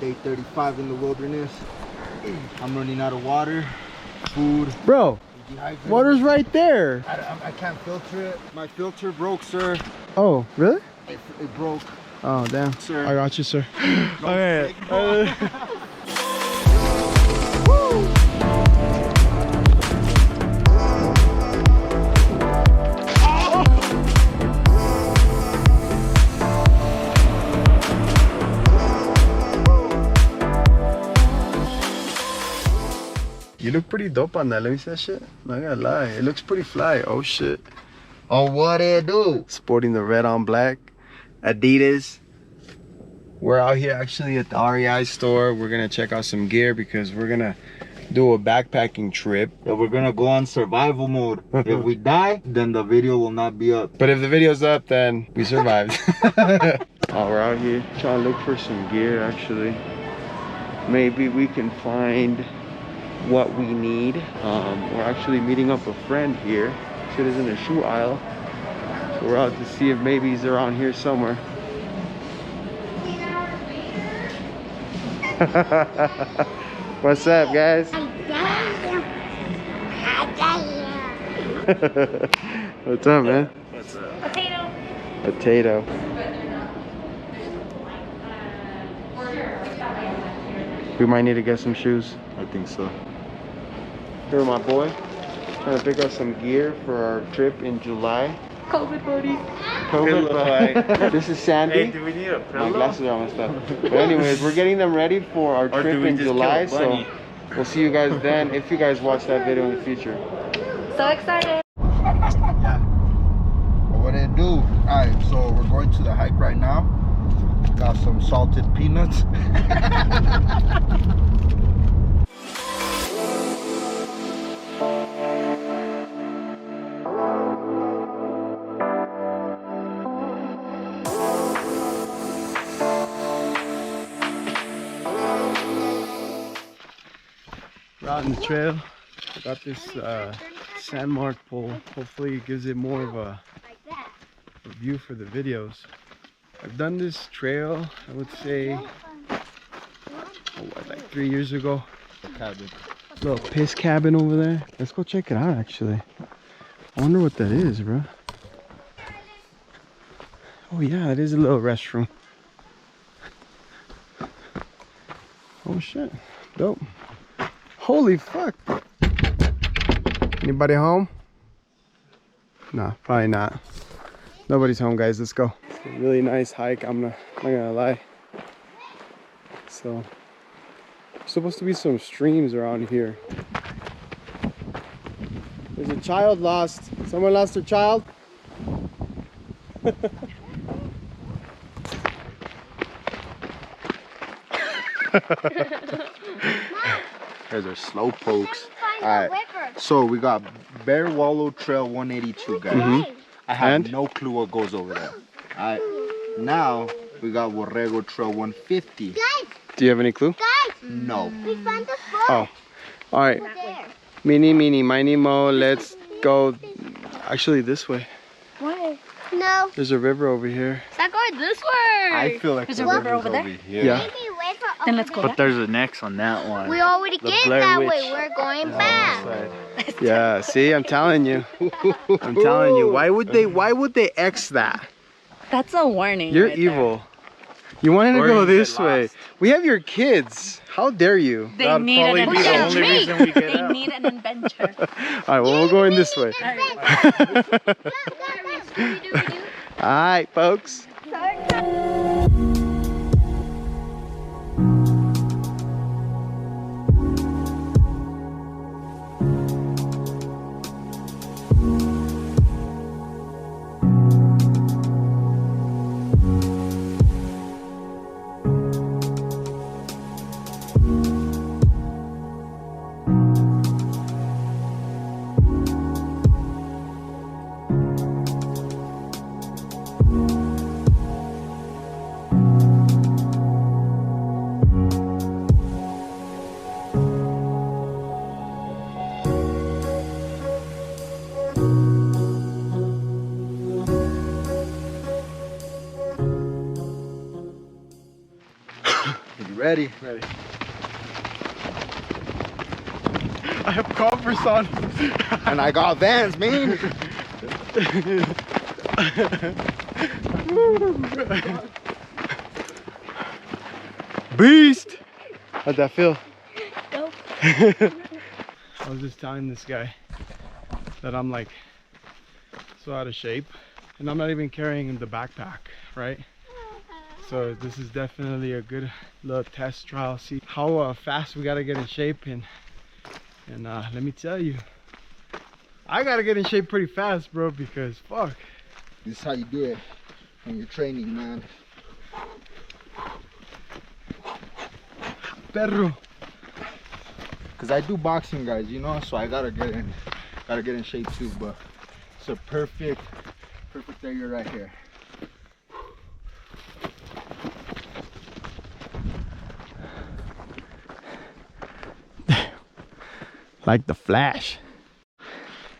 Day 35 in the wilderness. I'm running out of water, food. Bro, water's right there. I can't filter it. My filter broke, sir. Oh, really? It broke. Oh, damn. Sir. I got you, sir. Okay. You look pretty dope on that. Let me see that shit. Not gonna lie. It looks pretty fly. Oh shit. Oh, what it do? Sporting the red on black Adidas. We're out here actually at the REI store. We're gonna check out some gear because we're gonna do a backpacking trip. Yeah, we're gonna go on survival mode. If we die, then the video will not be up. But if the video's up, then we survived. Oh, we're out here trying to look for some gear actually. Maybe we can find what we need. We're actually meeting up a friend here. Shit is in the shoe aisle. So we're out to see if maybe he's around here somewhere. What's up, guys? What's up, man? What's up? Potato. Potato. We might need to get some shoes. I think so. Here, my boy, trying to pick up some gear for our trip in July. COVID buddy. COVID, Pillow. this is Sandy. Hey, do we need a My pillow? glasses are all messed up. But anyways, we're getting them ready for our Or trip do we in just July. kill a So bunny? we'll see you guys then if you guys watch that video in the future. So excited. Yeah. Well, what it do? Alright, so we're going to the hike right now. Got some salted peanuts. We're out in the trail. I got this sandmark pole. Hopefully it gives it more of a view for the videos. I've done this trail, I would say, like 3 years ago. Little piss cabin over there. Let's go check it out actually. I wonder what that is, bro. Oh yeah, it is a little restroom. Oh shit, dope. Holy fuck. Anybody home? Nah, probably not. Nobody's home, guys. Let's go. It's a really nice hike. I'm not gonna lie. So, there's supposed to be some streams around here. There's a child lost. Someone lost their child? There's our slow pokes. Alright, so we got Borrego Trail 182, guys. I have And? no clue what goes over there. Alright, now we got Borrego Trail 150. Do you have any clue? No. We found the foot. Oh, all right. There. Mini, miny, mo. Let's go. Actually, this way. Why? No. There's a river over here. Start going this way. I feel like There's the a river river's over there? here. Yeah. Maybe wait for Then let's go. But there's an X on that one. We already The get Blair that Witch. way. We're going back. Yeah. See, I'm telling you. I'm telling you. Why would they X that? That's a warning. You're right evil. You wanted to Or go you this get way. lost. We have your kids. How dare you? There. They That'd need probably an be the adventure. only reason we get They out. need an adventure. All right. Well, we're going this way. All right, folks. Ready. Ready. I have Converse on. And I got Vans, man. Beast! How'd that feel? Nope. I was just telling this guy that I'm like so out of shape, and I'm not even carrying the backpack, right? So this is definitely a good little test trial. See how fast we gotta get in shape, and let me tell you, I gotta get in shape pretty fast, bro, because fuck. This is how you do it when you're training, man. Perro. Cause I do boxing, guys, you know, so I gotta get in shape too. But it's a perfect area right here. Like the Flash.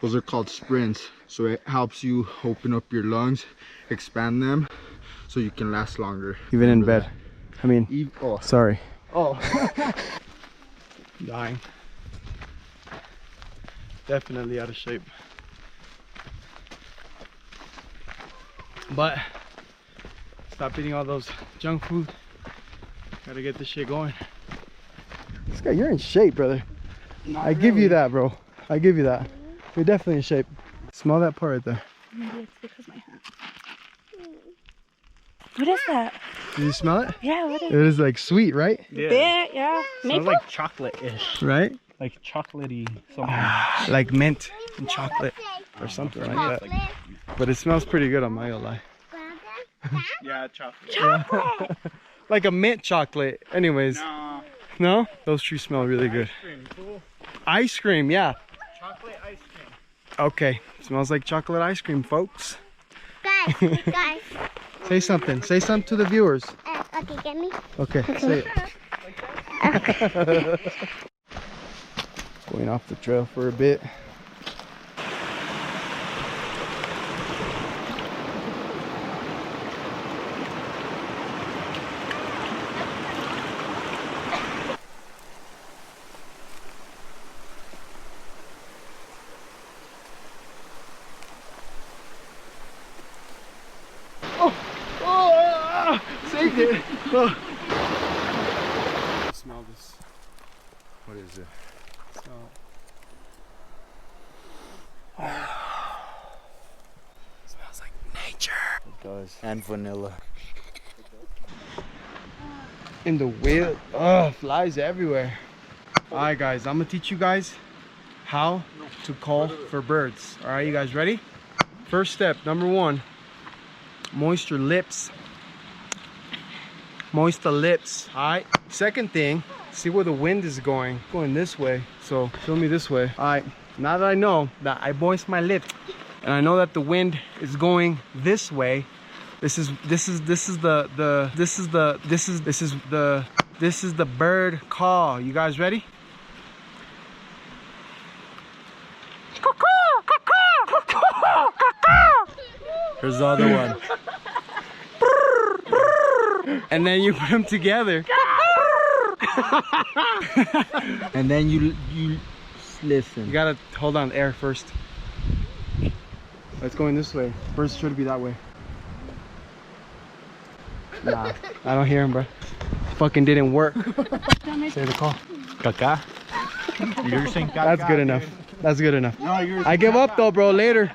Those are called sprints. So it helps you open up your lungs, expand them, so you can last longer. Even in Remember bed. I mean, oh, sorry. oh. Dying. Definitely out of shape. But stop eating all those junk food. Gotta get this shit going. This guy, you're in shape, brother. I give you that, bro. I give you that. You're definitely in shape. Smell that part right there. Maybe it's because my hat. What is that? Did you smell it? Yeah, what is It is like sweet, right? it? Yeah. Smells Maple? like chocolate-ish. Right? Like chocolatey something. Like mint and chocolate or something like that. But it smells pretty good, I'm not gonna lie. Yeah, chocolate. Like a mint chocolate. Anyways. No. No? Those trees smell really good. Cool. Ice cream, yeah. Chocolate ice cream. Okay. Smells like chocolate ice cream, folks. Guys. Say something. Say something to the viewers. Okay, get me. Okay, say it. Going off the trail for a bit. Saved it. Oh. Smell this. What is it? Smell it. Smells like nature. It does. And vanilla. In the wheel. Oh, flies everywhere. Alright guys, I'm gonna teach you guys how to call for birds. Alright, you guys ready? First step, number one, moist your lips. Moist the lips. Alright. Second thing, see where the wind is going. Going this way. So show me this way. Alright. Now that I know that I moist my lips and I know that the wind is going this way, this is the bird call. You guys ready? Here's the other one. And then you put them together. And then you listen. You gotta hold on air first. It's going this way. First should be that way. Nah, I don't hear him, bro. Fucking didn't work. Say the call. Caca. You're saying caca. That's good enough. That's good enough. No, you're I give up though, bro. Later.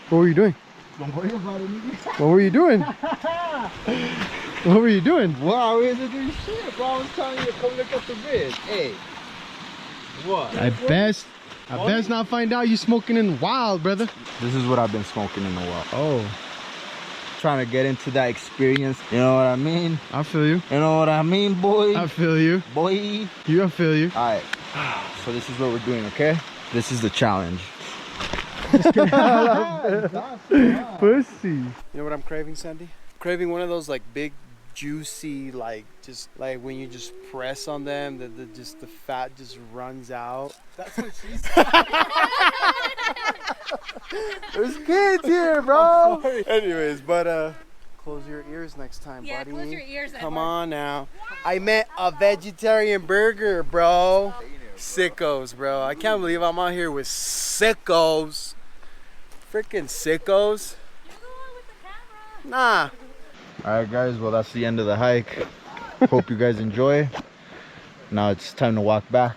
What were you doing? Don't worry about it, nigga. What were you doing? What were you doing? Well, I wasn't doing shit, bro. I was telling you to come look at the bridge. Hey. What? I best not find out you smoking in the wild, brother. This is what I've been smoking in a while. Oh, Trying to get into that experience. You know what I mean? I feel you. You know what I mean, boy? I feel you. Boy. I feel you. Alright. So this is what we're doing, okay? This is the challenge. Pussy. You know what I'm craving, Sandy? Craving one of those like big, juicy, like just like when you just press on them, the fat just runs out. That's what she said. There's kids here, bro. Anyways, but close your ears next time, Yeah, buddy. close your ears. Come on now. I meant a vegetarian burger, bro. Sickos, bro. I can't believe I'm out here with sickos. Freaking sickos. Nah. Alright guys, well that's the end of the hike. Hope you guys enjoy. Now it's time to walk back.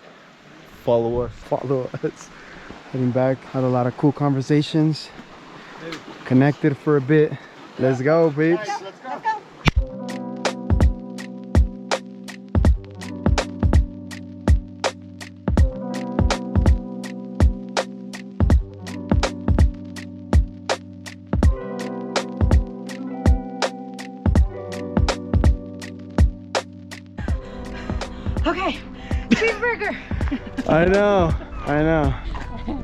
Follow us. Follow us. Heading back. Had a lot of cool conversations. Connected for a bit. Let's go, babes. Let's go. Okay, cheeseburger. I know.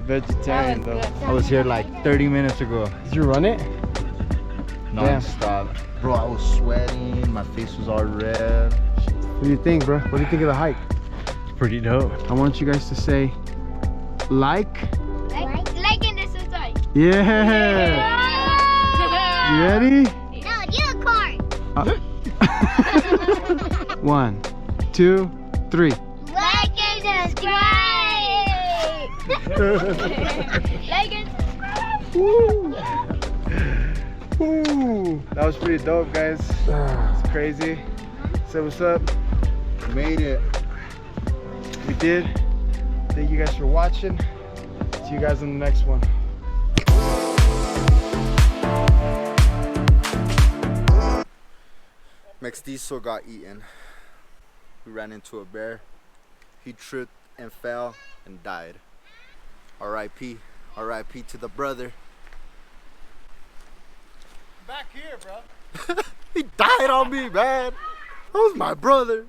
Vegetarian though. I was here like 30 minutes ago. Did you run it? Non-stop. Bro, I was sweating. My face was all red. What do you think, bro? What do you think of the hike? Pretty dope. I want you guys to say like. Like and subscribe. Yeah. You ready? No, unicorn. 1, 2, 3. Like and subscribe. Like and subscribe. Woo. Woo. That was pretty dope, guys. It's crazy. Say what's up. Made it. We did. Thank you guys for watching. See you guys in the next one. Mxxtizo got eaten. We ran into a bear. He tripped and fell and died. R.I.P. R.I.P. to the brother. Back here, bro. He died on me, man. That was my brother.